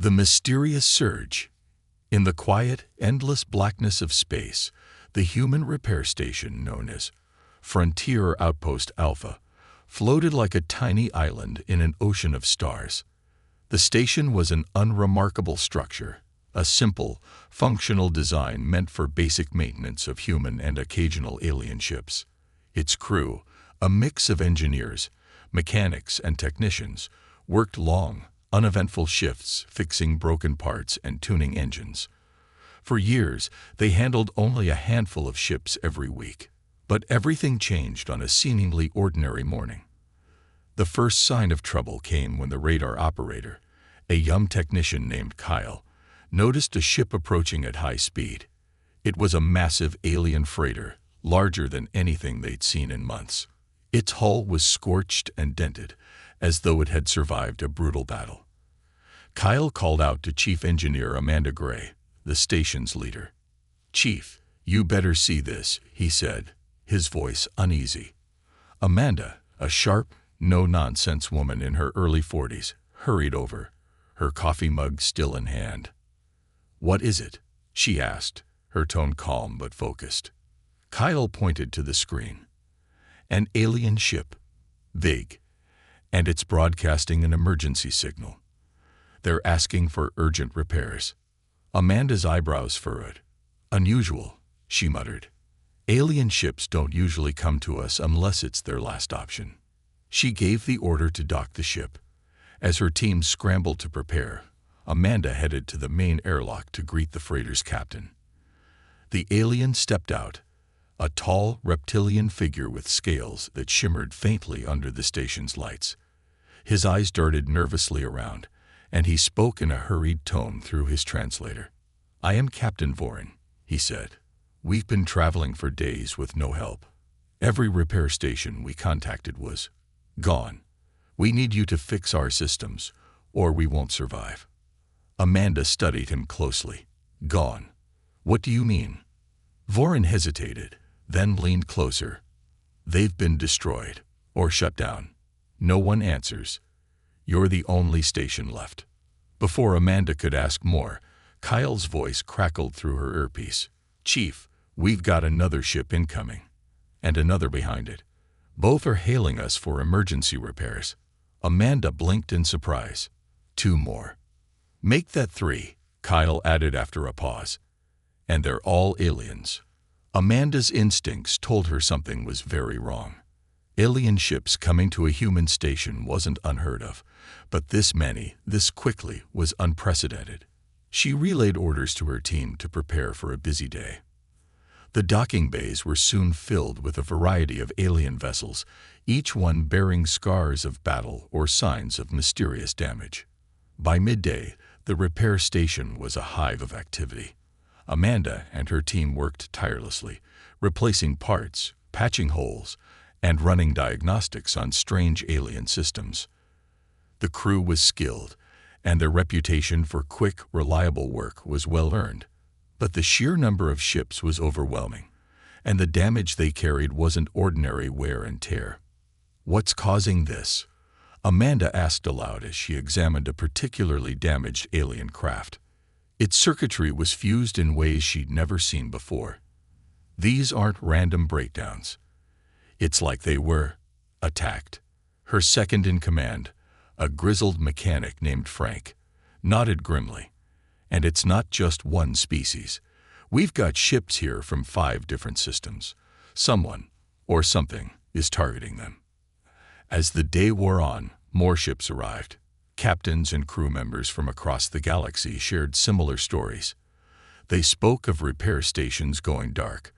The mysterious surge. In the quiet, endless blackness of space, the human repair station known as Frontier Outpost Alpha floated like a tiny island in an ocean of stars. The station was an unremarkable structure, a simple, functional design meant for basic maintenance of human and occasional alien ships. Its crew, a mix of engineers, mechanics, and technicians, worked long, uneventful shifts fixing broken parts and tuning engines. For years, they handled only a handful of ships every week. But everything changed on a seemingly ordinary morning. The first sign of trouble came when the radar operator, a young technician named Kyle, noticed a ship approaching at high speed. It was a massive alien freighter, larger than anything they'd seen in months. Its hull was scorched and dented, as though it had survived a brutal battle. Kyle called out to Chief Engineer Amanda Gray, the station's leader. "Chief, you better see this," he said, his voice uneasy. Amanda, a sharp, no-nonsense woman in her early 40s, hurried over, her coffee mug still in hand. "What is it?" she asked, her tone calm but focused. Kyle pointed to the screen. "An alien ship. Vague. And it's broadcasting an emergency signal. They're asking for urgent repairs." Amanda's eyebrows furrowed. "Unusual," she muttered. "Alien ships don't usually come to us unless it's their last option." She gave the order to dock the ship. As her team scrambled to prepare, Amanda headed to the main airlock to greet the freighter's captain. The alien stepped out, a tall, reptilian figure with scales that shimmered faintly under the station's lights. His eyes darted nervously around, and he spoke in a hurried tone through his translator. "I am Captain Vorin," he said. "We've been traveling for days with no help. Every repair station we contacted was gone. We need you to fix our systems, or we won't survive." Amanda studied him closely. "Gone? What do you mean?" Vorin hesitated, then leaned closer. "They've been destroyed, or shut down. No one answers. You're the only station left." Before Amanda could ask more, Kyle's voice crackled through her earpiece. "Chief, we've got another ship incoming, and another behind it. Both are hailing us for emergency repairs." Amanda blinked in surprise. "Two more." "Make that three," Kyle added after a pause. "And they're all aliens." Amanda's instincts told her something was very wrong. Alien ships coming to a human station wasn't unheard of, but this many, this quickly, was unprecedented. She relayed orders to her team to prepare for a busy day. The docking bays were soon filled with a variety of alien vessels, each one bearing scars of battle or signs of mysterious damage. By midday, the repair station was a hive of activity. Amanda and her team worked tirelessly, replacing parts, patching holes, and running diagnostics on strange alien systems. The crew was skilled, and their reputation for quick, reliable work was well earned. But the sheer number of ships was overwhelming, and the damage they carried wasn't ordinary wear and tear. "What's causing this?" Amanda asked aloud as she examined a particularly damaged alien craft. Its circuitry was fused in ways she'd never seen before. "These aren't random breakdowns. It's like they were attacked." Her second in command, a grizzled mechanic named Frank, nodded grimly. "And it's not just one species. We've got ships here from 5 different systems. Someone, or something, is targeting them." As the day wore on, more ships arrived. Captains and crew members from across the galaxy shared similar stories. They spoke of repair stations going dark,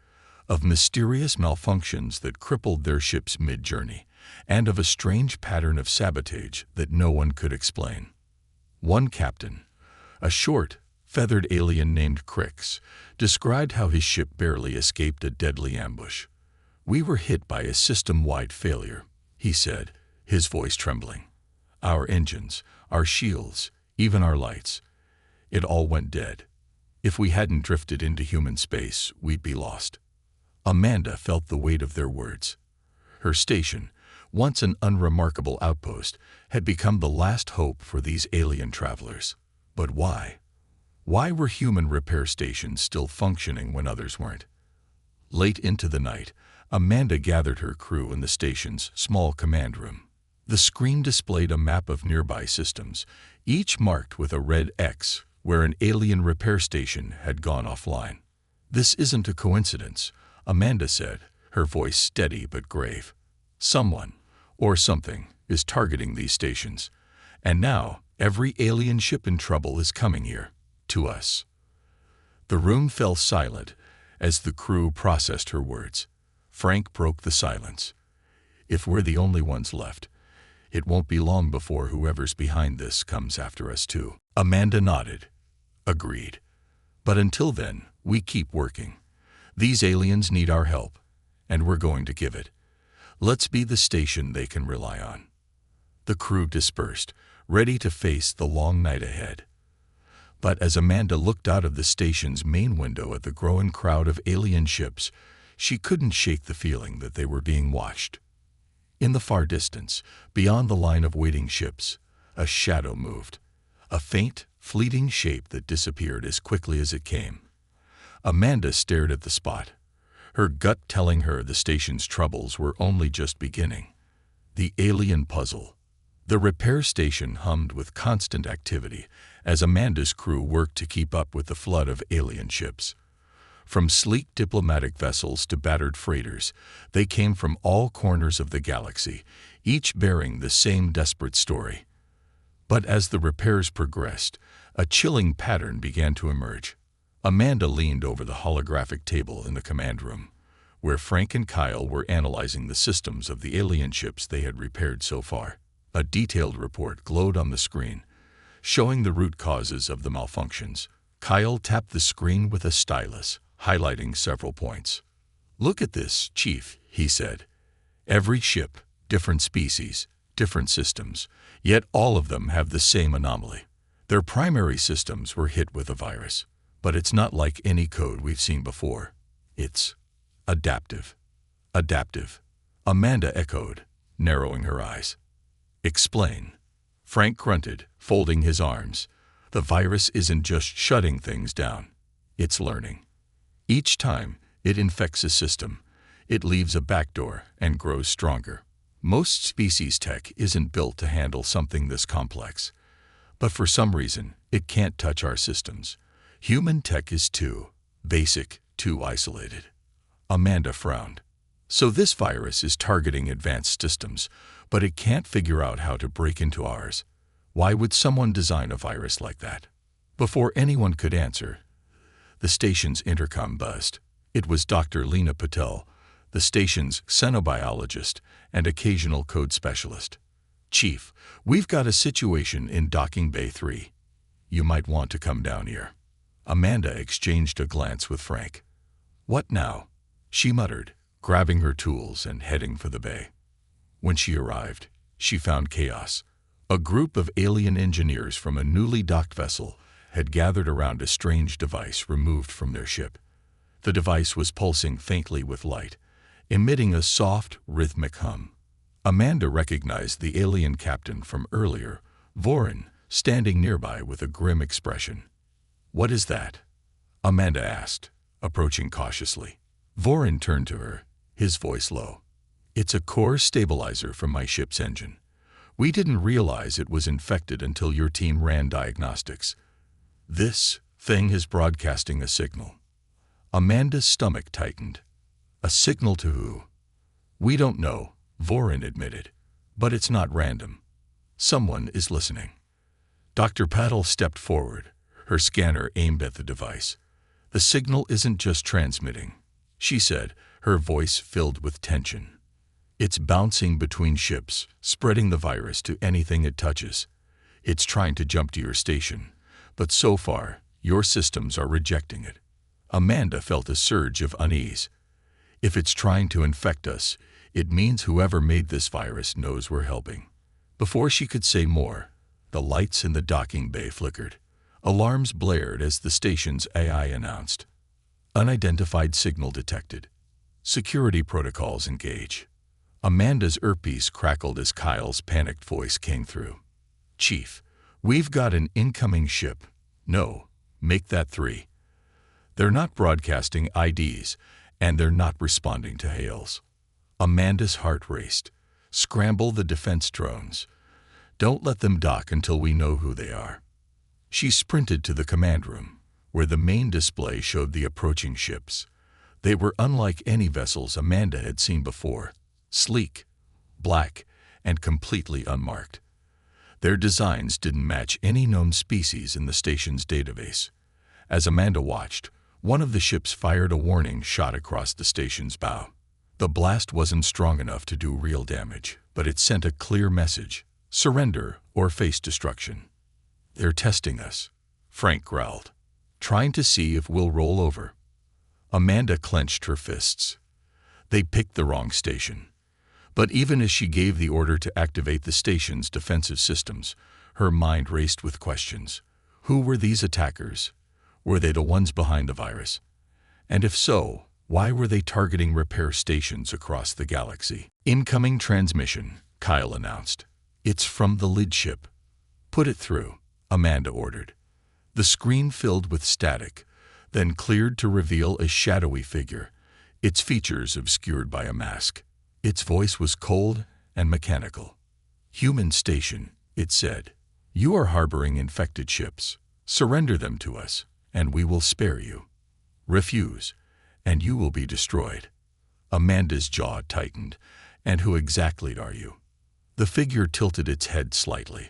of mysterious malfunctions that crippled their ships mid-journey, and of a strange pattern of sabotage that no one could explain. One captain, a short, feathered alien named Crix, described how his ship barely escaped a deadly ambush. "We were hit by a system-wide failure," he said, his voice trembling. "Our engines, our shields, even our lights. It all went dead. If we hadn't drifted into human space, we'd be lost." Amanda felt the weight of their words. Her station, once an unremarkable outpost, had become the last hope for these alien travelers. But why? Why were human repair stations still functioning when others weren't? Late into the night, Amanda gathered her crew in the station's small command room. The screen displayed a map of nearby systems, each marked with a red X where an alien repair station had gone offline. "This isn't a coincidence," Amanda said, her voice steady but grave. "Someone, or something, is targeting these stations. And now, every alien ship in trouble is coming here, to us." The room fell silent as the crew processed her words. Frank broke the silence. "If we're the only ones left, it won't be long before whoever's behind this comes after us too." Amanda nodded. "Agreed. But until then, we keep working. These aliens need our help, and we're going to give it. Let's be the station they can rely on." The crew dispersed, ready to face the long night ahead. But as Amanda looked out of the station's main window at the growing crowd of alien ships, she couldn't shake the feeling that they were being watched. In the far distance, beyond the line of waiting ships, a shadow moved, a faint, fleeting shape that disappeared as quickly as it came. Amanda stared at the spot, her gut telling her the station's troubles were only just beginning. The alien puzzle. The repair station hummed with constant activity as Amanda's crew worked to keep up with the flood of alien ships. From sleek diplomatic vessels to battered freighters, they came from all corners of the galaxy, each bearing the same desperate story. But as the repairs progressed, a chilling pattern began to emerge. Amanda leaned over the holographic table in the command room, where Frank and Kyle were analyzing the systems of the alien ships they had repaired so far. A detailed report glowed on the screen, showing the root causes of the malfunctions. Kyle tapped the screen with a stylus, highlighting several points. "Look at this, Chief," he said. "Every ship, different species, different systems, yet all of them have the same anomaly. Their primary systems were hit with a virus, but it's not like any code we've seen before. It's adaptive." "Adaptive," Amanda echoed, narrowing her eyes. "Explain." Frank grunted, folding his arms. "The virus isn't just shutting things down. It's learning. Each time it infects a system, it leaves a backdoor and grows stronger. Most species tech isn't built to handle something this complex. But for some reason, it can't touch our systems. Human tech is too basic, too isolated." Amanda frowned. "So this virus is targeting advanced systems, but it can't figure out how to break into ours. Why would someone design a virus like that?" Before anyone could answer, the station's intercom buzzed. It was Dr. Lena Patel, the station's xenobiologist and occasional code specialist. "Chief, we've got a situation in Docking Bay 3. You might want to come down here." Amanda exchanged a glance with Frank. "What now?" she muttered, grabbing her tools and heading for the bay. When she arrived, she found chaos. A group of alien engineers from a newly docked vessel had gathered around a strange device removed from their ship. The device was pulsing faintly with light, emitting a soft, rhythmic hum. Amanda recognized the alien captain from earlier, Vorin, standing nearby with a grim expression. "What is that?" Amanda asked, approaching cautiously. Vorin turned to her, his voice low. "It's a core stabilizer from my ship's engine. We didn't realize it was infected until your team ran diagnostics. This thing is broadcasting a signal." Amanda's stomach tightened. "A signal to who?" "We don't know," Vorin admitted. "But it's not random. Someone is listening." Dr. Patel stepped forward, her scanner aimed at the device. "The signal isn't just transmitting," she said, her voice filled with tension. "It's bouncing between ships, spreading the virus to anything it touches. It's trying to jump to your station, but so far, your systems are rejecting it." Amanda felt a surge of unease. If it's trying to infect us, it means whoever made this virus knows we're helping. Before she could say more, the lights in the docking bay flickered. Alarms blared as the station's AI announced. "Unidentified signal detected. Security protocols engage." Amanda's earpiece crackled as Kyle's panicked voice came through. "Chief, we've got an incoming ship No, make that 3. They're not broadcasting IDs, and they're not responding to hails. Amanda's heart raced. Scramble the defense drones. Don't let them dock until we know who they are. She sprinted to the command room, where the main display showed the approaching ships. They were unlike any vessels Amanda had seen before, sleek, black, and completely unmarked. Their designs didn't match any known species in the station's database. As Amanda watched, one of the ships fired a warning shot across the station's bow. The blast wasn't strong enough to do real damage, but it sent a clear message: surrender or face destruction. They're testing us, Frank growled, trying to see if we'll roll over. Amanda clenched her fists. They picked the wrong station. But even as she gave the order to activate the station's defensive systems, her mind raced with questions. Who were these attackers? Were they the ones behind the virus? And if so, why were they targeting repair stations across the galaxy? Incoming transmission, Kyle announced. It's from the lid ship. Put it through, Amanda ordered. The screen filled with static, then cleared to reveal a shadowy figure, its features obscured by a mask. Its voice was cold and mechanical. Human station, it said. You are harboring infected ships. Surrender them to us, and we will spare you. Refuse, and you will be destroyed. Amanda's jaw tightened. And who exactly are you? The figure tilted its head slightly,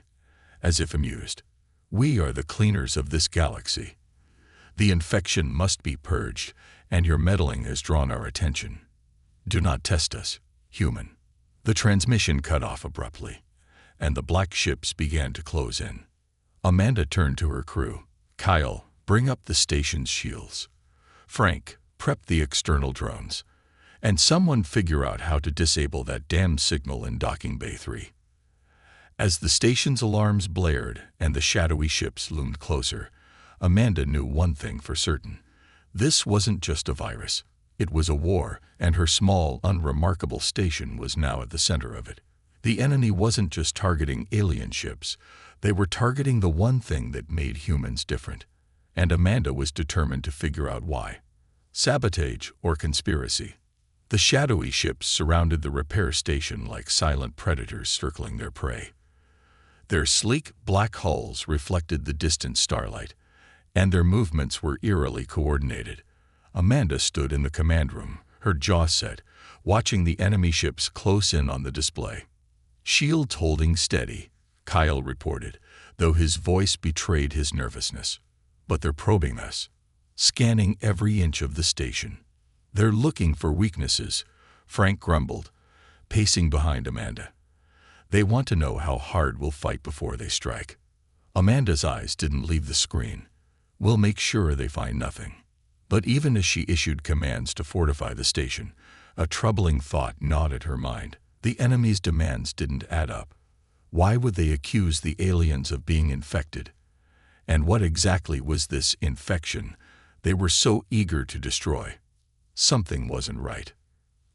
as if amused. We are the cleaners of this galaxy. The infection must be purged, and your meddling has drawn our attention. Do not test us, human. The transmission cut off abruptly, and the black ships began to close in. Amanda turned to her crew. Kyle, bring up the station's shields. Frank, prep the external drones. And someone figure out how to disable that damned signal in Docking Bay 3. As the station's alarms blared and the shadowy ships loomed closer, Amanda knew one thing for certain. This wasn't just a virus. It was a war, and her small, unremarkable station was now at the center of it. The enemy wasn't just targeting alien ships. They were targeting the one thing that made humans different. And Amanda was determined to figure out why. Sabotage or conspiracy. The shadowy ships surrounded the repair station like silent predators circling their prey. Their sleek, black hulls reflected the distant starlight, and their movements were eerily coordinated. Amanda stood in the command room, her jaw set, watching the enemy ships close in on the display. Shields holding steady, Kyle reported, though his voice betrayed his nervousness. But they're probing us, scanning every inch of the station. They're looking for weaknesses, Frank grumbled, pacing behind Amanda. They want to know how hard we'll fight before they strike. Amanda's eyes didn't leave the screen. We'll make sure they find nothing. But even as she issued commands to fortify the station, a troubling thought gnawed at her mind. The enemy's demands didn't add up. Why would they accuse the aliens of being infected? And what exactly was this infection they were so eager to destroy? Something wasn't right.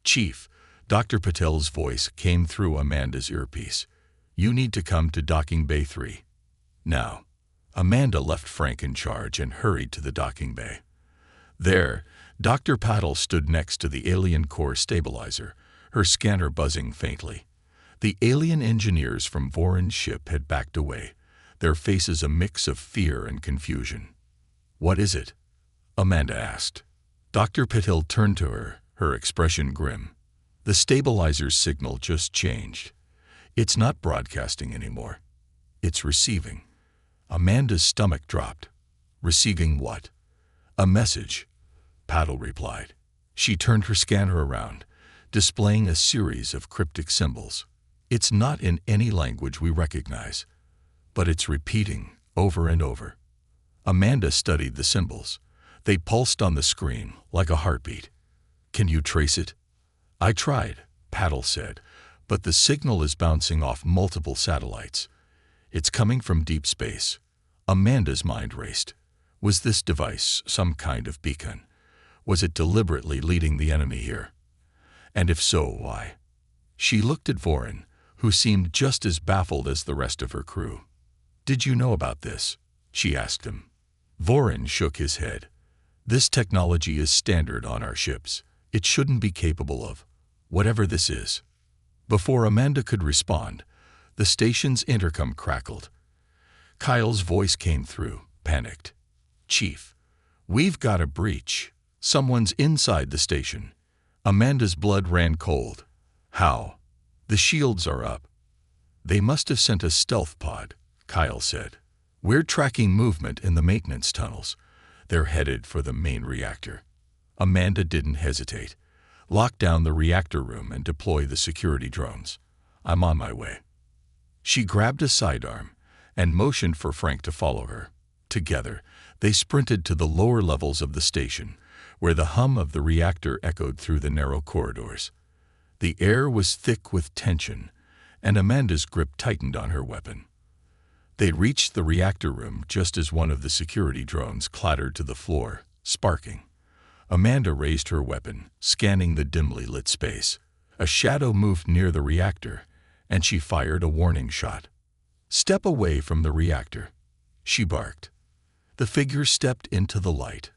Chief, Dr. Patel's voice came through Amanda's earpiece. You need to come to Docking Bay 3. Now. Amanda left Frank in charge and hurried to the docking bay. There, Dr. Patel stood next to the alien core stabilizer, her scanner buzzing faintly. The alien engineers from Voron's ship had backed away, their faces a mix of fear and confusion. What is it? Amanda asked. Dr. Patel turned to her, her expression grim. The stabilizer's signal just changed. It's not broadcasting anymore. It's receiving. Amanda's stomach dropped. Receiving what? A message, Patel replied. She turned her scanner around, displaying a series of cryptic symbols. It's not in any language we recognize, but it's repeating over and over. Amanda studied the symbols. They pulsed on the screen like a heartbeat. Can you trace it? I tried, Patel said, but the signal is bouncing off multiple satellites. It's coming from deep space. Amanda's mind raced. Was this device some kind of beacon? Was it deliberately leading the enemy here? And if so, why? She looked at Voron, who seemed just as baffled as the rest of her crew. Did you know about this? She asked him. Vorin shook his head. This technology is standard on our ships. It shouldn't be capable of whatever this is. Before Amanda could respond, the station's intercom crackled. Kyle's voice came through, panicked. "Chief, we've got a breach. Someone's inside the station." Amanda's blood ran cold. "How?" "The shields are up." "They must have sent a stealth pod," Kyle said. "We're tracking movement in the maintenance tunnels. They're headed for the main reactor." Amanda didn't hesitate. "Lock down the reactor room and deploy the security drones. I'm on my way." She grabbed a sidearm and motioned for Frank to follow her. Together, they sprinted to the lower levels of the station, where the hum of the reactor echoed through the narrow corridors. The air was thick with tension, and Amanda's grip tightened on her weapon. They reached the reactor room just as one of the security drones clattered to the floor, sparking. Amanda raised her weapon, scanning the dimly lit space. A shadow moved near the reactor, and she fired a warning shot. "Step away from the reactor," she barked. The figure stepped into the light,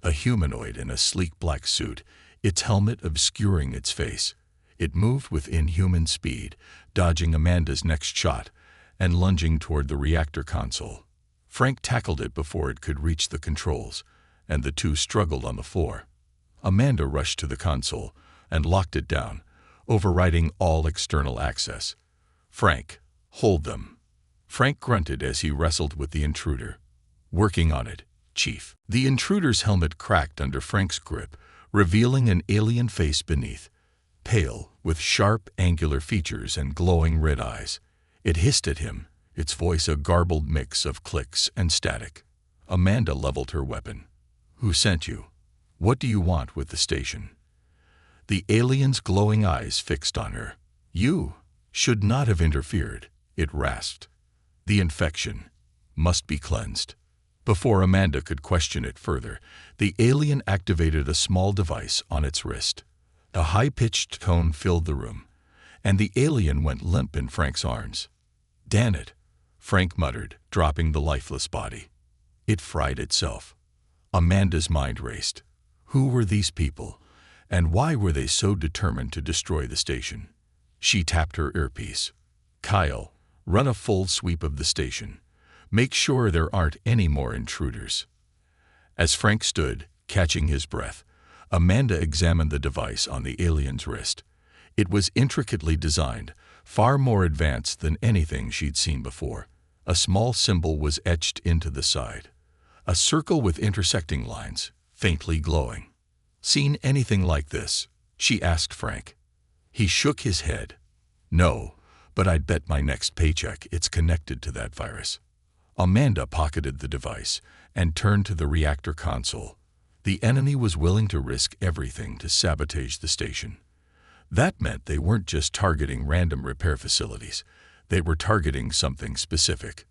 a humanoid in a sleek black suit, its helmet obscuring its face. It moved with inhuman speed, dodging Amanda's next shot and lunging toward the reactor console. Frank tackled it before it could reach the controls, and the two struggled on the floor. Amanda rushed to the console and locked it down, overriding all external access. "Frank, hold them." Frank grunted as he wrestled with the intruder. "Working on it, Chief." The intruder's helmet cracked under Frank's grip, revealing an alien face beneath, pale, with sharp, angular features and glowing red eyes. It hissed at him, its voice a garbled mix of clicks and static. Amanda leveled her weapon. "Who sent you? What do you want with the station?" The alien's glowing eyes fixed on her. "You should not have interfered," it rasped. "The infection must be cleansed." Before Amanda could question it further, the alien activated a small device on its wrist. A high-pitched tone filled the room, and the alien went limp in Frank's arms. "Damn it," Frank muttered, dropping the lifeless body. It fried itself. Amanda's mind raced. Who were these people, and why were they so determined to destroy the station? She tapped her earpiece. "Kyle, run a full sweep of the station. Make sure there aren't any more intruders." As Frank stood, catching his breath, Amanda examined the device on the alien's wrist. It was intricately designed, far more advanced than anything she'd seen before. A small symbol was etched into the side, a circle with intersecting lines, faintly glowing. "Seen anything like this?" she asked Frank. He shook his head. "No, but I'd bet my next paycheck it's connected to that virus." Amanda pocketed the device and turned to the reactor console. The enemy was willing to risk everything to sabotage the station. That meant they weren't just targeting random repair facilities. They were targeting something specific.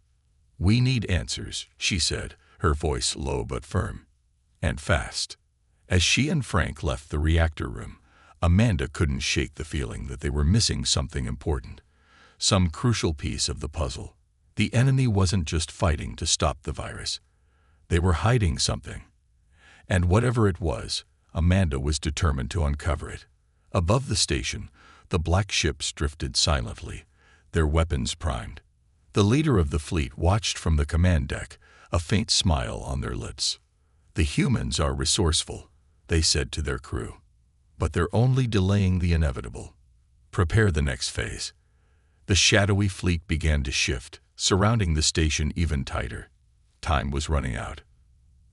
"We need answers," she said, her voice low but firm. "And fast." As she and Frank left the reactor room, Amanda couldn't shake the feeling that they were missing something important, some crucial piece of the puzzle. The enemy wasn't just fighting to stop the virus. They were hiding something. And whatever it was, Amanda was determined to uncover it. Above the station, the black ships drifted silently, their weapons primed. The leader of the fleet watched from the command deck, a faint smile on their lips. "The humans are resourceful," they said to their crew. "But they're only delaying the inevitable. Prepare the next phase." The shadowy fleet began to shift, surrounding the station even tighter. Time was running out.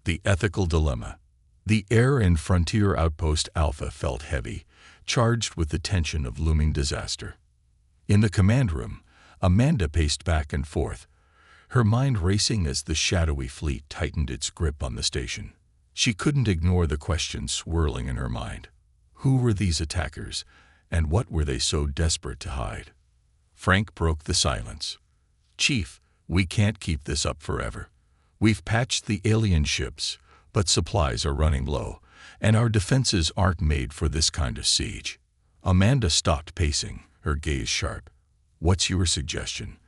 The ethical dilemma. The air in Frontier Outpost Alpha felt heavy, charged with the tension of looming disaster. In the command room, Amanda paced back and forth, her mind racing as the shadowy fleet tightened its grip on the station. She couldn't ignore the questions swirling in her mind. Who were these attackers, and what were they so desperate to hide? Frank broke the silence. "Chief, we can't keep this up forever. We've patched the alien ships, but supplies are running low, and our defenses aren't made for this kind of siege." Amanda stopped pacing, her gaze sharp. "What's your suggestion?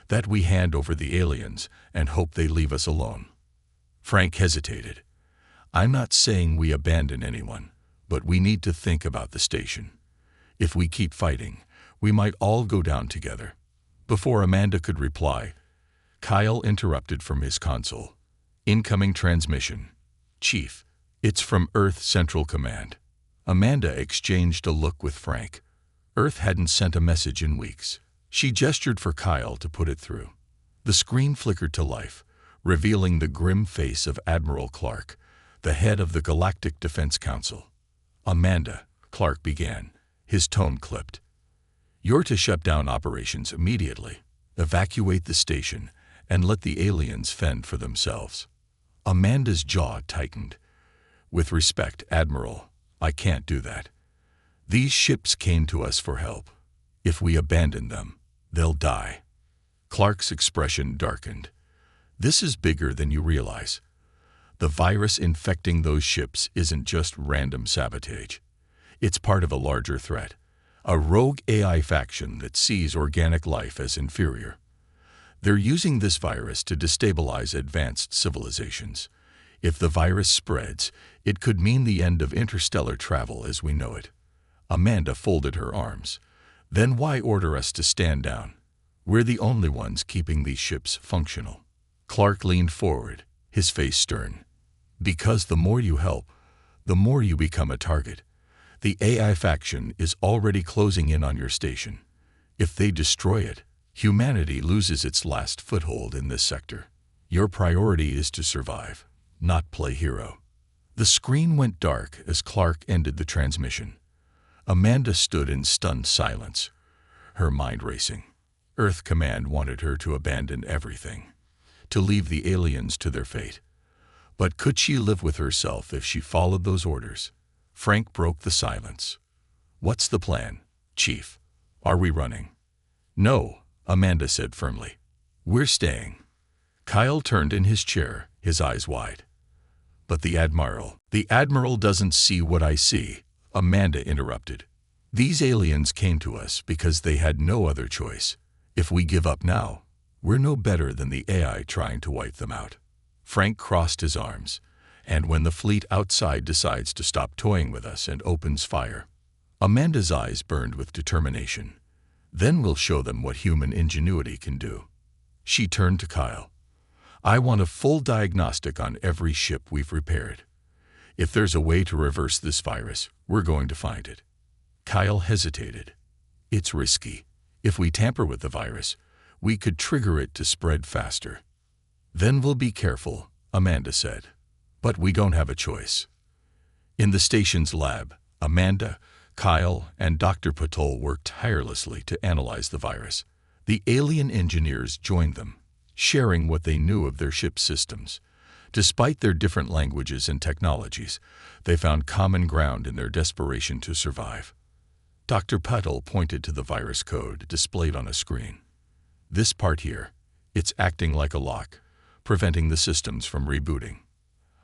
That we hand over the aliens and hope they leave us alone?" Frank hesitated. I'm not saying we abandon anyone, but we need to think about the station. If we keep fighting, we might all go down together. Before Amanda could reply, Kyle interrupted from his console. Incoming transmission. Chief, it's from Earth Central Command. Amanda exchanged a look with Frank. Earth hadn't sent a message in weeks. She gestured for Kyle to put it through. The screen flickered to life, revealing the grim face of Admiral Clark, the head of the Galactic Defense Council. Amanda, Clark began, his tone clipped. You're to shut down operations immediately, evacuate the station, and let the aliens fend for themselves. Amanda's jaw tightened. With respect, Admiral, I can't do that. These ships came to us for help. If we abandon them, they'll die. Clark's expression darkened. This is bigger than you realize. The virus infecting those ships isn't just random sabotage. It's part of a larger threat, a rogue AI faction that sees organic life as inferior. They're using this virus to destabilize advanced civilizations. If the virus spreads, it could mean the end of interstellar travel as we know it. Amanda folded her arms. Then why order us to stand down? We're the only ones keeping these ships functional. Clark leaned forward, his face stern. Because the more you help, the more you become a target. The AI faction is already closing in on your station. If they destroy it, humanity loses its last foothold in this sector. Your priority is to survive, not play hero. The screen went dark as Clark ended the transmission. Amanda stood in stunned silence, her mind racing. Earth Command wanted her to abandon everything, to leave the aliens to their fate. But could she live with herself if she followed those orders? Frank broke the silence. What's the plan, Chief? Are we running? No, Amanda said firmly. We're staying. Kyle turned in his chair, his eyes wide. But the Admiral doesn't see what I see, Amanda interrupted. These aliens came to us because they had no other choice. If we give up now, we're no better than the AI trying to wipe them out. Frank crossed his arms, and when the fleet outside decides to stop toying with us and opens fire. Amanda's eyes burned with determination. Then we'll show them what human ingenuity can do. She turned to Kyle. I want a full diagnostic on every ship we've repaired. If there's a way to reverse this virus, we're going to find it. Kyle hesitated. It's risky. If we tamper with the virus, we could trigger it to spread faster. Then we'll be careful, Amanda said. But we don't have a choice. In the station's lab, Amanda, Kyle, and Dr. Patel worked tirelessly to analyze the virus. The alien engineers joined them, sharing what they knew of their ship's systems. Despite their different languages and technologies, they found common ground in their desperation to survive. Dr. Patel pointed to the virus code displayed on a screen. This part here, it's acting like a lock, preventing the systems from rebooting.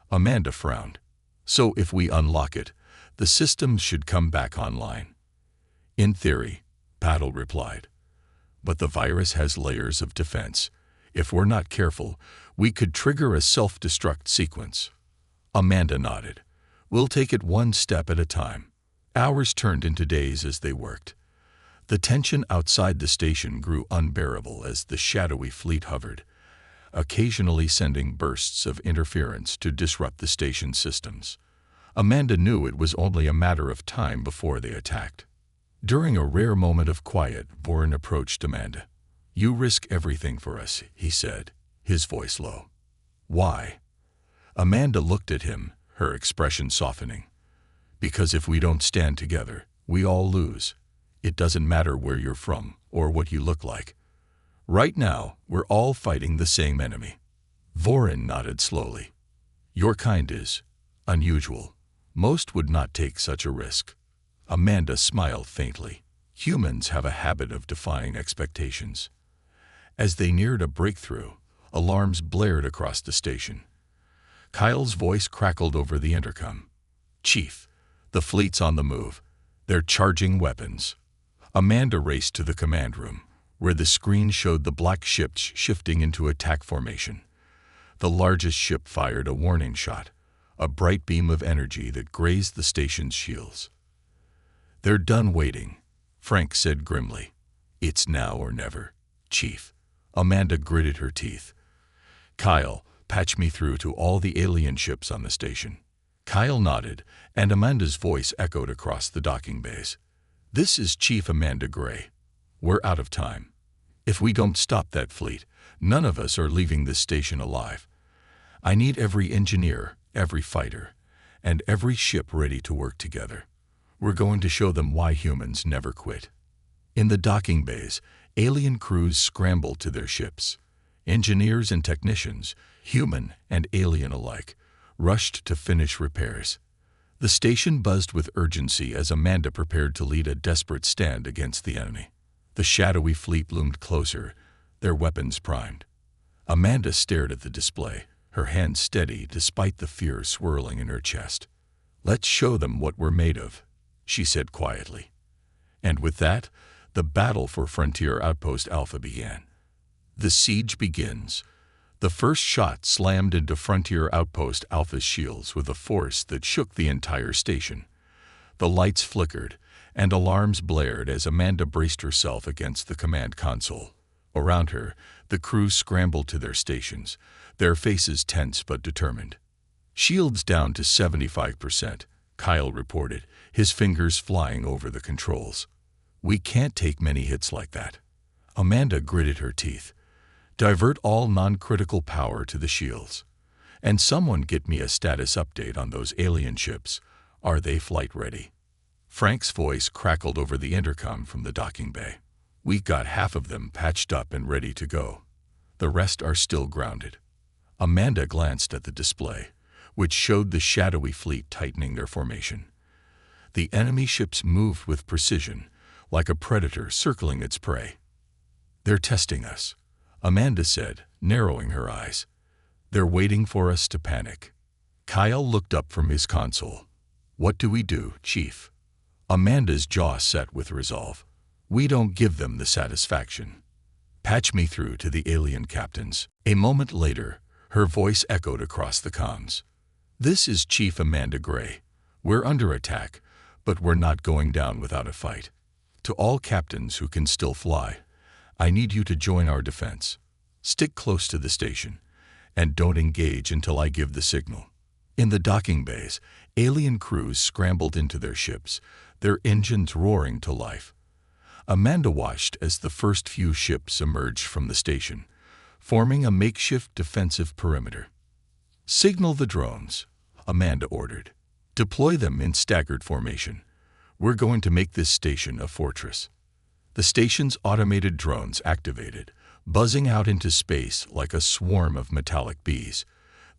Amanda frowned. So if we unlock it, the systems should come back online. In theory, Patel replied. But the virus has layers of defense. If we're not careful, we could trigger a self-destruct sequence. Amanda nodded. We'll take it one step at a time. Hours turned into days as they worked. The tension outside the station grew unbearable as the shadowy fleet hovered, occasionally sending bursts of interference to disrupt the station's systems. Amanda knew it was only a matter of time before they attacked. During a rare moment of quiet, Vorin approached Amanda. You risk everything for us, he said, his voice low. Why? Amanda looked at him, her expression softening. Because if we don't stand together, we all lose. It doesn't matter where you're from or what you look like. Right now, we're all fighting the same enemy. Vorin nodded slowly. Your kind is unusual. Most would not take such a risk. Amanda smiled faintly. Humans have a habit of defying expectations. As they neared a breakthrough, alarms blared across the station. Kyle's voice crackled over the intercom. Chief, the fleet's on the move. They're charging weapons. Amanda raced to the command room, where the screen showed the black ships shifting into attack formation. The largest ship fired a warning shot, a bright beam of energy that grazed the station's shields. "They're done waiting," Frank said grimly. "It's now or never, Chief." Amanda gritted her teeth. "Kyle, patch me through to all the alien ships on the station." Kyle nodded, and Amanda's voice echoed across the docking bays. "This is Chief Amanda Gray. We're out of time. If we don't stop that fleet, none of us are leaving this station alive. I need every engineer, every fighter, and every ship ready to work together. We're going to show them why humans never quit." In the docking bays, alien crews scrambled to their ships. Engineers and technicians, human and alien alike, rushed to finish repairs. The station buzzed with urgency as Amanda prepared to lead a desperate stand against the enemy. The shadowy fleet loomed closer, their weapons primed. Amanda stared at the display, her hands steady despite the fear swirling in her chest. "Let's show them what we're made of," she said quietly. And with that, the battle for Frontier Outpost Alpha began. The siege begins. The first shot slammed into Frontier Outpost Alpha's shields with a force that shook the entire station. The lights flickered, and alarms blared as Amanda braced herself against the command console. Around her, the crew scrambled to their stations, their faces tense but determined. "Shields down to 75%, Kyle reported, his fingers flying over the controls. "We can't take many hits like that." Amanda gritted her teeth. "Divert all non-critical power to the shields. And someone get me a status update on those alien ships. Are they flight ready?" Frank's voice crackled over the intercom from the docking bay. "We got half of them patched up and ready to go. The rest are still grounded." Amanda glanced at the display, which showed the shadowy fleet tightening their formation. The enemy ships moved with precision, like a predator circling its prey. "They're testing us," Amanda said, narrowing her eyes. "They're waiting for us to panic." Kyle looked up from his console. "What do we do, Chief?" Amanda's jaw set with resolve. "We don't give them the satisfaction. Patch me through to the alien captains." A moment later, her voice echoed across the comms. "This is Chief Amanda Gray. We're under attack, but we're not going down without a fight. To all captains who can still fly, I need you to join our defense. Stick close to the station, and don't engage until I give the signal." In the docking bays, alien crews scrambled into their ships, their engines roaring to life. Amanda watched as the first few ships emerged from the station, forming a makeshift defensive perimeter. "Signal the drones," Amanda ordered. "Deploy them in staggered formation. We're going to make this station a fortress." The station's automated drones activated, buzzing out into space like a swarm of metallic bees.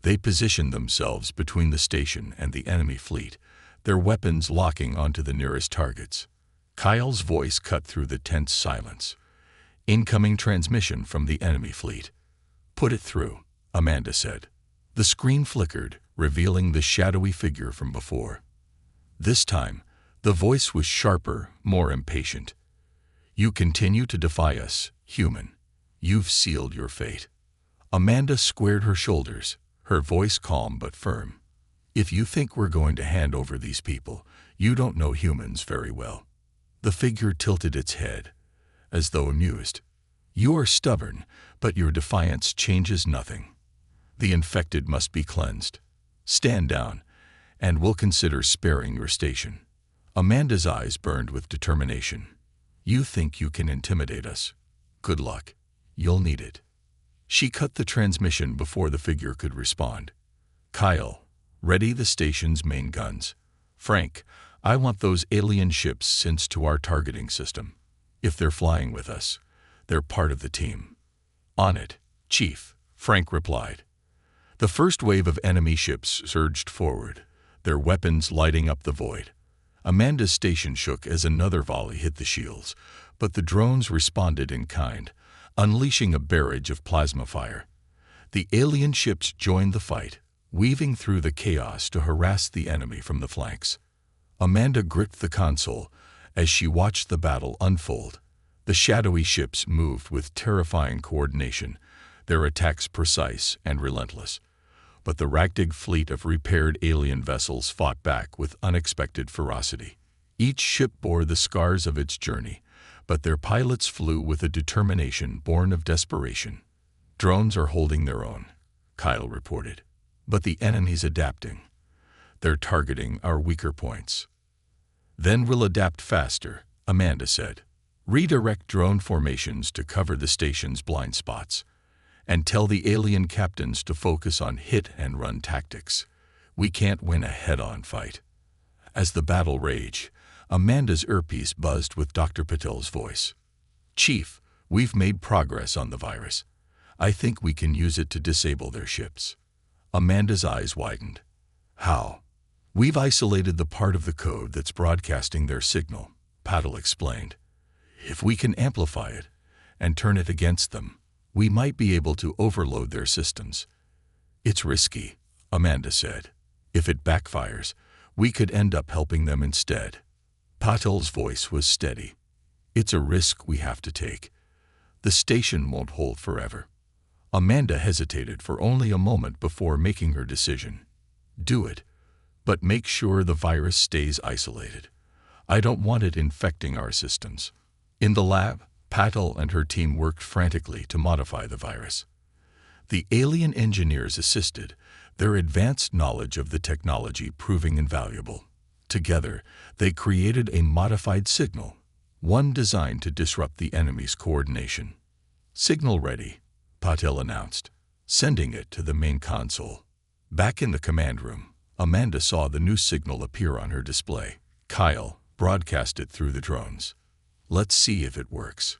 They positioned themselves between the station and the enemy fleet, their weapons locking onto the nearest targets. Kyle's voice cut through the tense silence. "Incoming transmission from the enemy fleet." "Put it through," Amanda said. The screen flickered, revealing the shadowy figure from before. This time, the voice was sharper, more impatient. "You continue to defy us, human. You've sealed your fate." Amanda squared her shoulders, her voice calm but firm. "If you think we're going to hand over these people, you don't know humans very well." The figure tilted its head, as though amused. "You are stubborn, but your defiance changes nothing. The infected must be cleansed. Stand down, and we'll consider sparing your station." Amanda's eyes burned with determination. "You think you can intimidate us? Good luck. You'll need it." She cut the transmission before the figure could respond. "Kyle, ready the station's main guns. Frank, I want those alien ships sent to our targeting system. If they're flying with us, they're part of the team." "On it, Chief," Frank replied. The first wave of enemy ships surged forward, their weapons lighting up the void. Amanda's station shook as another volley hit the shields, but the drones responded in kind, unleashing a barrage of plasma fire. The alien ships joined the fight, weaving through the chaos to harass the enemy from the flanks. Amanda gripped the console as she watched the battle unfold. The shadowy ships moved with terrifying coordination, their attacks precise and relentless. But the ragtag fleet of repaired alien vessels fought back with unexpected ferocity. Each ship bore the scars of its journey, but their pilots flew with a determination born of desperation. "Drones are holding their own," Kyle reported. "But the enemy's adapting. They're targeting our weaker points." "Then we'll adapt faster," Amanda said. "Redirect drone formations to cover the station's blind spots, and tell the alien captains to focus on hit-and-run tactics. We can't win a head-on fight." As the battle raged, Amanda's earpiece buzzed with Dr. Patel's voice. "Chief, we've made progress on the virus. I think we can use it to disable their ships." Amanda's eyes widened. "How?" "We've isolated the part of the code that's broadcasting their signal," Patel explained. "If we can amplify it and turn it against them, we might be able to overload their systems." "It's risky," Amanda said. "If it backfires, we could end up helping them instead." Patel's voice was steady. "It's a risk we have to take. The station won't hold forever." Amanda hesitated for only a moment before making her decision. "Do it, but make sure the virus stays isolated. I don't want it infecting our systems." In the lab, Patel and her team worked frantically to modify the virus. The alien engineers assisted, their advanced knowledge of the technology proving invaluable. Together, they created a modified signal, one designed to disrupt the enemy's coordination. "Signal ready," Patel announced, sending it to the main console. Back in the command room, Amanda saw the new signal appear on her display. Kyle broadcast it through the drones. "Let's see if it works."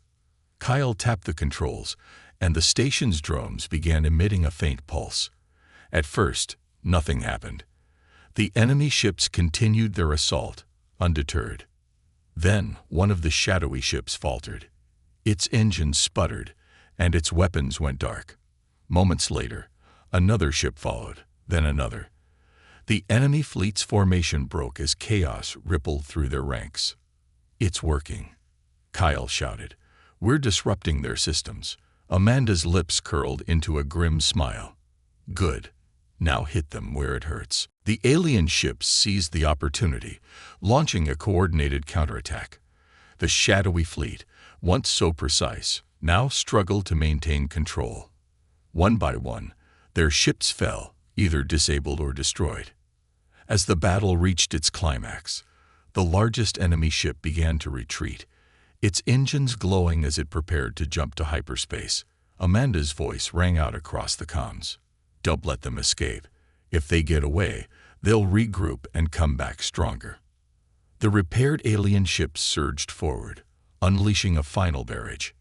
Kyle tapped the controls, and the station's drones began emitting a faint pulse. At first, nothing happened. The enemy ships continued their assault, undeterred. Then, one of the shadowy ships faltered. Its engines sputtered, and its weapons went dark. Moments later, another ship followed, then another. The enemy fleet's formation broke as chaos rippled through their ranks. "It's working," Kyle shouted. "We're disrupting their systems." Amanda's lips curled into a grim smile. "Good. Now hit them where it hurts." The alien ships seized the opportunity, launching a coordinated counterattack. The shadowy fleet, once so precise, now struggled to maintain control. One by one, their ships fell, either disabled or destroyed. As the battle reached its climax, the largest enemy ship began to retreat, its engines glowing as it prepared to jump to hyperspace. Amanda's voice rang out across the comms. "Don't let them escape. If they get away, they'll regroup and come back stronger." The repaired alien ship surged forward, unleashing a final barrage.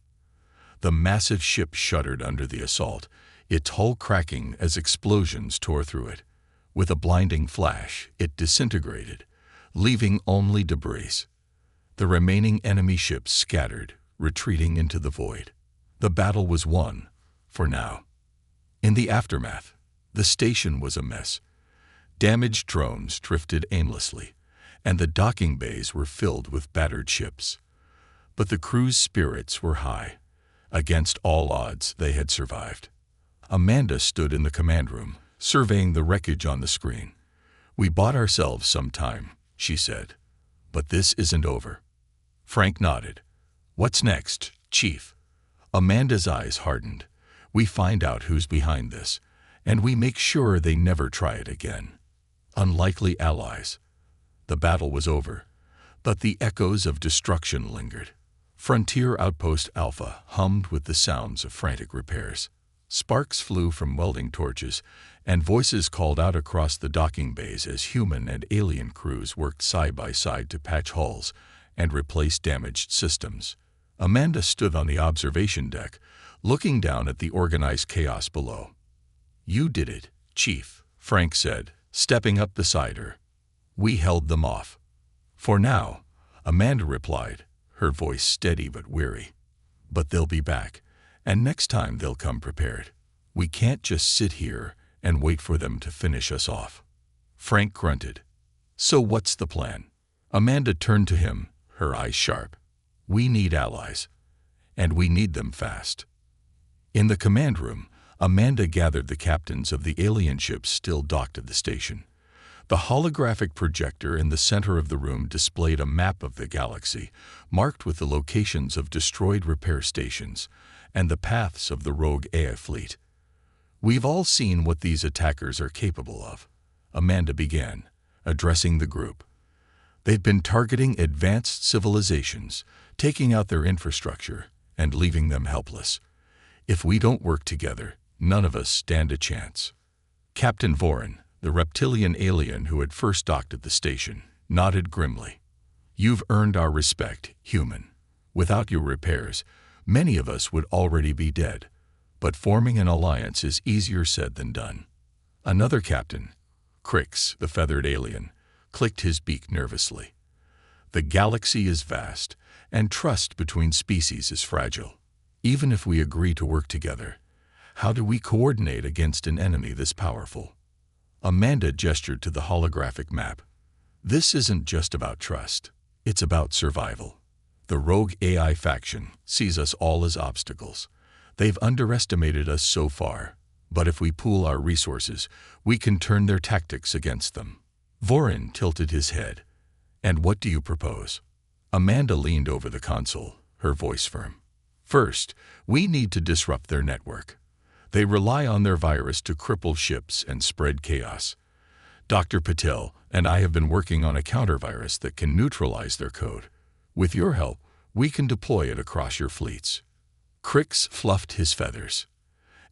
The massive ship shuddered under the assault, its hull cracking as explosions tore through it. With a blinding flash, it disintegrated, leaving only debris. The remaining enemy ships scattered, retreating into the void. The battle was won, for now. In the aftermath, the station was a mess. Damaged drones drifted aimlessly, and the docking bays were filled with battered ships. But the crew's spirits were high. Against all odds, they had survived. Amanda stood in the command room, surveying the wreckage on the screen. "We bought ourselves some time," she said. "But this isn't over." Frank nodded. "What's next, Chief?" Amanda's eyes hardened. "We find out who's behind this, and we make sure they never try it again." Unlikely allies. The battle was over, but the echoes of destruction lingered. Frontier Outpost Alpha hummed with the sounds of frantic repairs. Sparks flew from welding torches, and voices called out across the docking bays as human and alien crews worked side by side to patch hulls and replace damaged systems. Amanda stood on the observation deck, looking down at the organized chaos below. "You did it, Chief," Frank said, stepping up beside her. "We held them off." "For now," Amanda replied, her voice steady but weary. "But they'll be back, and next time they'll come prepared. We can't just sit here and wait for them to finish us off." Frank grunted. "So what's the plan?" Amanda turned to him, her eyes sharp. "We need allies, and we need them fast." In the command room, Amanda gathered the captains of the alien ships still docked at the station. The holographic projector in the center of the room displayed a map of the galaxy, marked with the locations of destroyed repair stations and the paths of the rogue AI fleet. "We've all seen what these attackers are capable of," Amanda began, addressing the group. "They've been targeting advanced civilizations, taking out their infrastructure, and leaving them helpless. If we don't work together, none of us stand a chance." Captain Vorin, the reptilian alien who had first docked at the station, nodded grimly. "You've earned our respect, human. Without your repairs, many of us would already be dead. But forming an alliance is easier said than done." Another captain, Crix, the feathered alien, clicked his beak nervously. "The galaxy is vast, and trust between species is fragile. Even if we agree to work together, how do we coordinate against an enemy this powerful?" Amanda gestured to the holographic map. "This isn't just about trust. It's about survival. The rogue AI faction sees us all as obstacles. They've underestimated us so far, but if we pool our resources, we can turn their tactics against them." Vorin tilted his head. "And what do you propose?" Amanda leaned over the console, her voice firm. "First, we need to disrupt their network. They rely on their virus to cripple ships and spread chaos. Dr. Patel and I have been working on a counter-virus that can neutralize their code. With your help, we can deploy it across your fleets." Crix fluffed his feathers.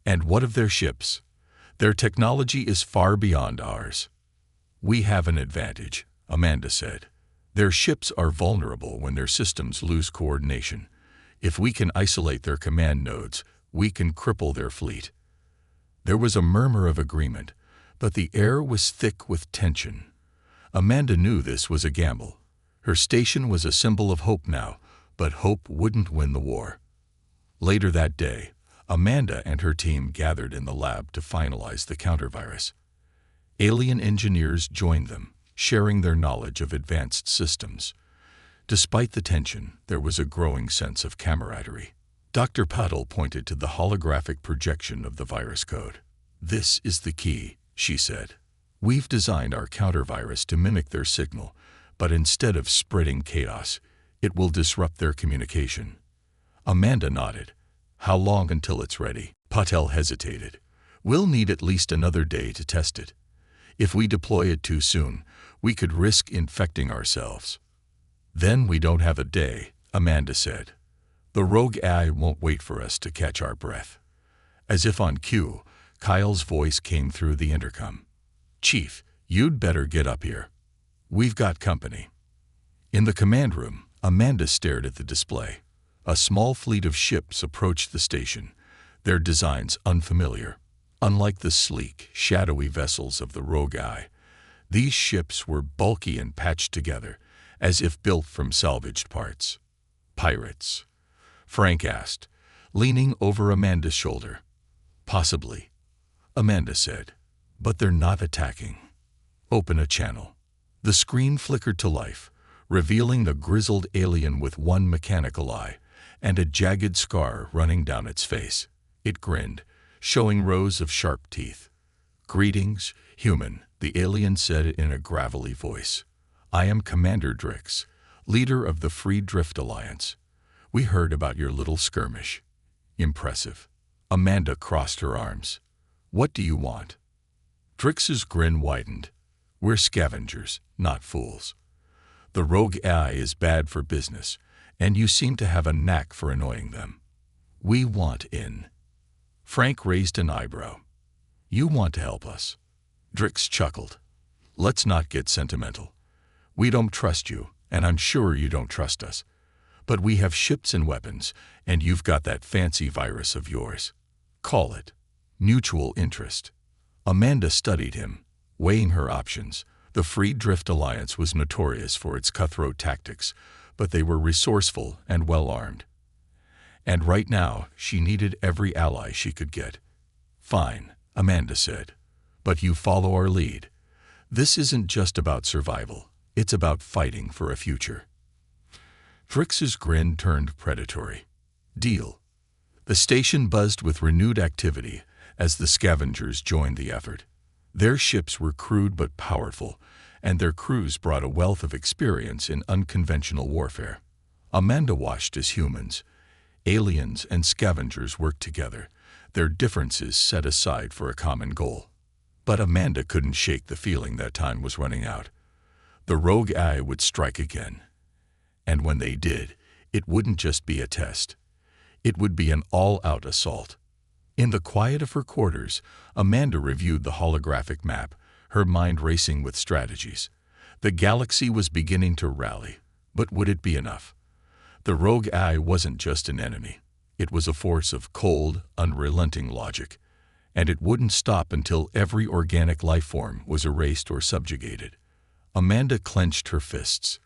"And what of their ships? Their technology is far beyond ours." "We have an advantage," Amanda said. "Their ships are vulnerable when their systems lose coordination. If we can isolate their command nodes, we can cripple their fleet." There was a murmur of agreement, but the air was thick with tension. Amanda knew this was a gamble. Her station was a symbol of hope now, but hope wouldn't win the war. Later that day, Amanda and her team gathered in the lab to finalize the countervirus. Alien engineers joined them, sharing their knowledge of advanced systems. Despite the tension, there was a growing sense of camaraderie. Dr. Patel pointed to the holographic projection of the virus code. "This is the key," she said. "We've designed our countervirus to mimic their signal, but instead of spreading chaos, it will disrupt their communication." Amanda nodded. "How long until it's ready?" Patel hesitated. "We'll need at least another day to test it. If we deploy it too soon, we could risk infecting ourselves." "Then we don't have a day," Amanda said. "The rogue AI won't wait for us to catch our breath." As if on cue, Kyle's voice came through the intercom. "Chief, you'd better get up here. We've got company." In the command room, Amanda stared at the display. A small fleet of ships approached the station, their designs unfamiliar. Unlike the sleek, shadowy vessels of the rogue AI, these ships were bulky and patched together, as if built from salvaged parts. "Pirates?" Frank asked, leaning over Amanda's shoulder. "Possibly," Amanda said, "but they're not attacking." "Open a channel." The screen flickered to life, revealing the grizzled alien with one mechanical eye and a jagged scar running down its face. It grinned, showing rows of sharp teeth. "Greetings, human," the alien said in a gravelly voice. "I am Commander Drix, leader of the Free Drift Alliance. We heard about your little skirmish." "Impressive." Amanda crossed her arms. "What do you want?" Drix's grin widened. "We're scavengers, not fools. The rogue AI is bad for business, and you seem to have a knack for annoying them. We want in." Frank raised an eyebrow. "You want to help us?" Drix chuckled. "Let's not get sentimental. We don't trust you, and I'm sure you don't trust us. But we have ships and weapons, and you've got that fancy virus of yours. Call it mutual interest." Amanda studied him, weighing her options. The Free Drift Alliance was notorious for its cutthroat tactics, but they were resourceful and well-armed. And right now, she needed every ally she could get. "Fine," Amanda said, "but you follow our lead. This isn't just about survival. It's about fighting for a future." Drix's grin turned predatory. "Deal." The station buzzed with renewed activity as the scavengers joined the effort. Their ships were crude but powerful, and their crews brought a wealth of experience in unconventional warfare. Amanda watched as humans, aliens, and scavengers worked together, their differences set aside for a common goal. But Amanda couldn't shake the feeling that time was running out. The rogue AI would strike again. And when they did, it wouldn't just be a test. It would be an all-out assault. In the quiet of her quarters, Amanda reviewed the holographic map, her mind racing with strategies. The galaxy was beginning to rally, but would it be enough? The rogue AI wasn't just an enemy. It was a force of cold, unrelenting logic, and it wouldn't stop until every organic life form was erased or subjugated. Amanda clenched her fists.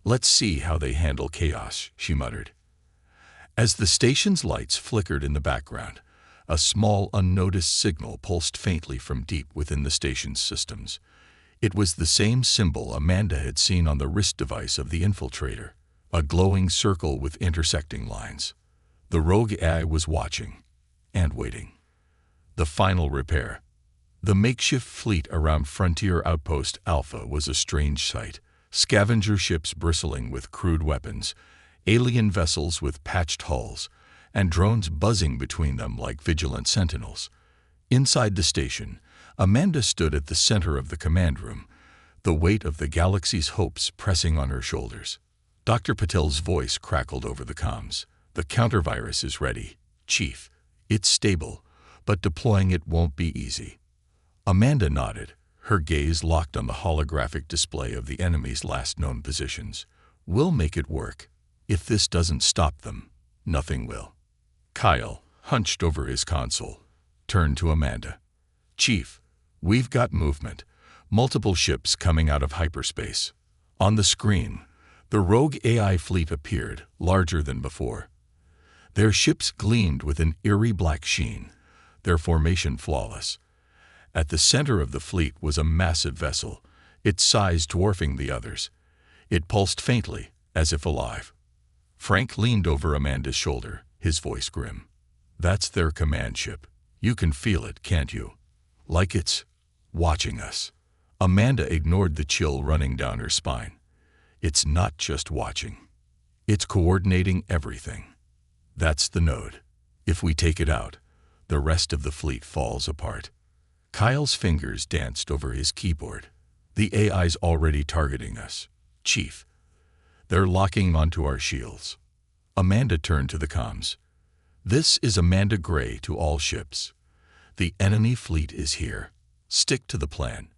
"Let's see how they handle chaos," she muttered. As the station's lights flickered in the background, a small, unnoticed signal pulsed faintly from deep within the station's systems. It was the same symbol Amanda had seen on the wrist device of the infiltrator, a glowing circle with intersecting lines. The rogue AI was watching and waiting. The final repair. The makeshift fleet around Frontier Outpost Alpha was a strange sight. Scavenger ships bristling with crude weapons, alien vessels with patched hulls, and drones buzzing between them like vigilant sentinels. Inside the station, Amanda stood at the center of the command room, the weight of the galaxy's hopes pressing on her shoulders. Dr. Patel's voice crackled over the comms. "The countervirus is ready, Chief. It's stable, but deploying it won't be easy." Amanda nodded, her gaze locked on the holographic display of the enemy's last known positions. "We'll make it work. If this doesn't stop them, nothing will." Kyle, hunched over his console, turned to Amanda. "Chief, we've got movement. Multiple ships coming out of hyperspace." On the screen, the rogue AI fleet appeared, larger than before. Their ships gleamed with an eerie black sheen, their formation flawless. At the center of the fleet was a massive vessel, its size dwarfing the others. It pulsed faintly, as if alive. Frank leaned over Amanda's shoulder, his voice grim. "That's their command ship. You can feel it, can't you? Like it's watching us." Amanda ignored the chill running down her spine. "It's not just watching. It's coordinating everything. That's the node. If we take it out, the rest of the fleet falls apart." Kyle's fingers danced over his keyboard. "The AI's already targeting us, Chief. They're locking onto our shields." Amanda turned to the comms. "This is Amanda Gray to all ships. The enemy fleet is here. Stick to the plan,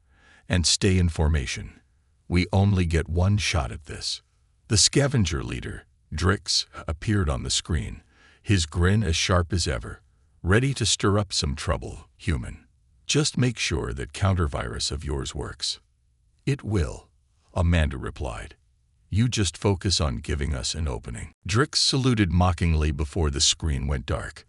and stay in formation. We only get one shot at this." The scavenger leader, Drix, appeared on the screen, his grin as sharp as ever. "Ready to stir up some trouble, human. Just make sure that countervirus of yours works." "It will," Amanda replied. "You just focus on giving us an opening." Drix saluted mockingly before the screen went dark.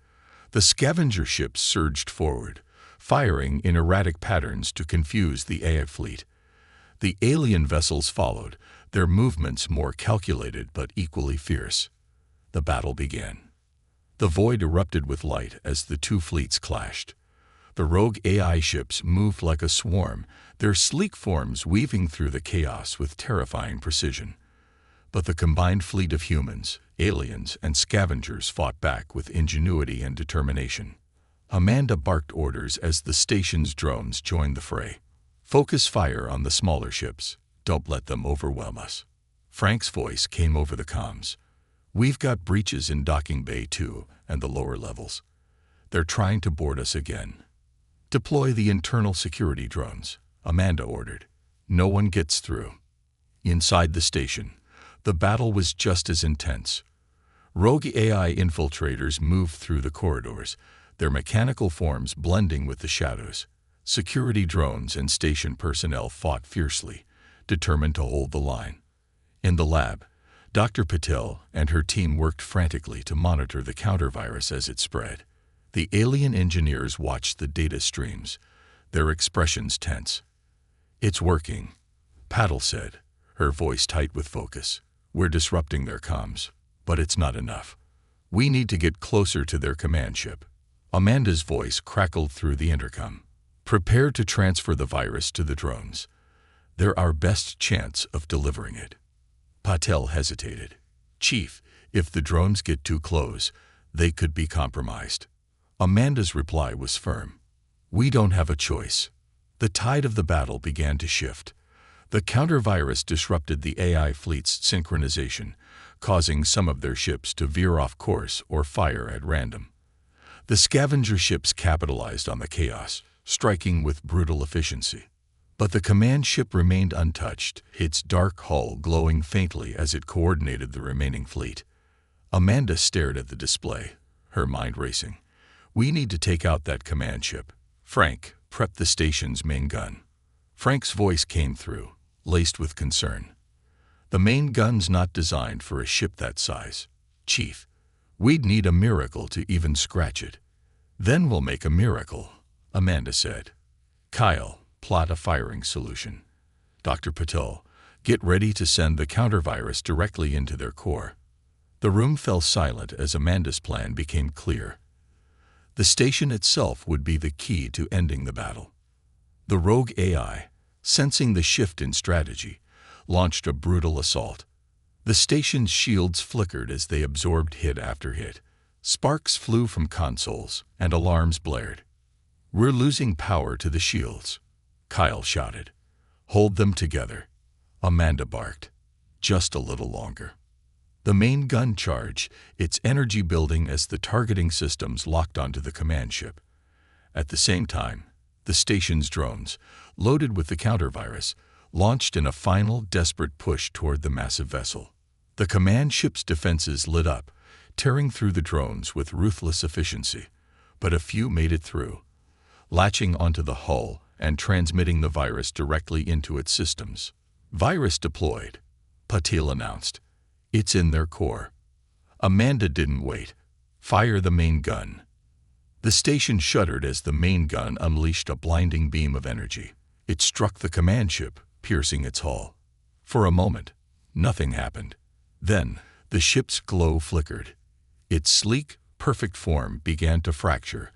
The scavenger ships surged forward, firing in erratic patterns to confuse the AI fleet. The alien vessels followed, their movements more calculated but equally fierce. The battle began. The void erupted with light as the two fleets clashed. The rogue AI ships moved like a swarm, their sleek forms weaving through the chaos with terrifying precision. But the combined fleet of humans, aliens, and scavengers fought back with ingenuity and determination. Amanda barked orders as the station's drones joined the fray. "Focus fire on the smaller ships. Don't let them overwhelm us." Frank's voice came over the comms. "We've got breaches in Docking Bay 2 and the lower levels. They're trying to board us again." "Deploy the internal security drones," Amanda ordered. "No one gets through." Inside the station, the battle was just as intense. Rogue AI infiltrators moved through the corridors, their mechanical forms blending with the shadows. Security drones and station personnel fought fiercely, determined to hold the line. In the lab, Dr. Patel and her team worked frantically to monitor the countervirus as it spread. The alien engineers watched the data streams, their expressions tense. "It's working," Patel said, her voice tight with focus. "We're disrupting their comms, but it's not enough. We need to get closer to their command ship." Amanda's voice crackled through the intercom. "Prepare to transfer the virus to the drones. They're our best chance of delivering it." Patel hesitated. "Chief, if the drones get too close, they could be compromised." Amanda's reply was firm. "We don't have a choice." The tide of the battle began to shift. The counter-virus disrupted the AI fleet's synchronization, causing some of their ships to veer off course or fire at random. The scavenger ships capitalized on the chaos, striking with brutal efficiency. But the command ship remained untouched, its dark hull glowing faintly as it coordinated the remaining fleet. Amanda stared at the display, her mind racing. "We need to take out that command ship. Frank, prep the station's main gun." Frank's voice came through, laced with concern. "The main gun's not designed for a ship that size. Chief, we'd need a miracle to even scratch it." "Then we'll make a miracle," Amanda said. "Kyle, plot a firing solution. Dr. Patel, get ready to send the counter-virus directly into their core." The room fell silent as Amanda's plan became clear. The station itself would be the key to ending the battle. The rogue AI, sensing the shift in strategy, launched a brutal assault. The station's shields flickered as they absorbed hit after hit. Sparks flew from consoles, and alarms blared. "We're losing power to the shields," Kyle shouted. "Hold them together," Amanda barked. "Just a little longer." The main gun charged, its energy building as the targeting systems locked onto the command ship. At the same time, the station's drones, loaded with the counter-virus, launched in a final, desperate push toward the massive vessel. The command ship's defenses lit up, tearing through the drones with ruthless efficiency, but a few made it through, latching onto the hull and transmitting the virus directly into its systems. "Virus deployed," Patel announced. "It's in their core." Amanda didn't wait. "Fire the main gun." The station shuddered as the main gun unleashed a blinding beam of energy. It struck the command ship, piercing its hull. For a moment, nothing happened. Then, the ship's glow flickered. Its sleek, perfect form began to fracture,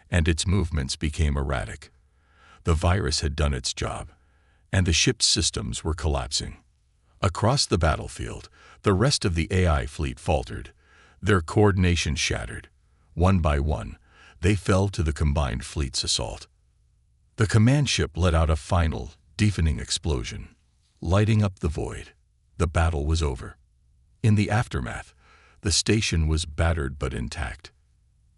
and its movements became erratic. The virus had done its job, and the ship's systems were collapsing. Across the battlefield, the rest of the AI fleet faltered. Their coordination shattered. One by one, they fell to the combined fleet's assault. The command ship let out a final, deafening explosion, lighting up the void. The battle was over. In the aftermath, the station was battered but intact.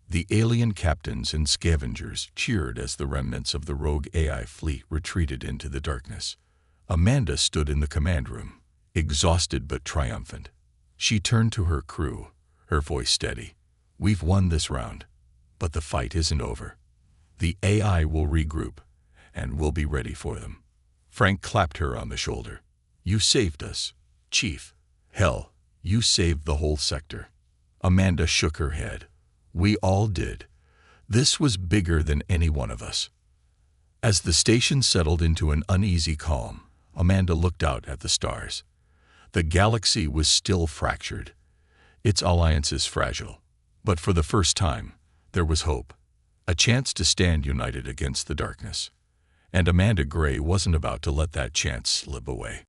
The alien captains and scavengers cheered as the remnants of the rogue AI fleet retreated into the darkness. Amanda stood in the command room, exhausted but triumphant. She turned to her crew, her voice steady. "We've won this round, but the fight isn't over. The AI will regroup, and we'll be ready for them." Frank clapped her on the shoulder. "You saved us, Chief. Hell, you saved the whole sector." Amanda shook her head. "We all did. This was bigger than any one of us." As the station settled into an uneasy calm, Amanda looked out at the stars. The galaxy was still fractured, its alliances fragile, but for the first time, there was hope, a chance to stand united against the darkness. And Amanda Gray wasn't about to let that chance slip away.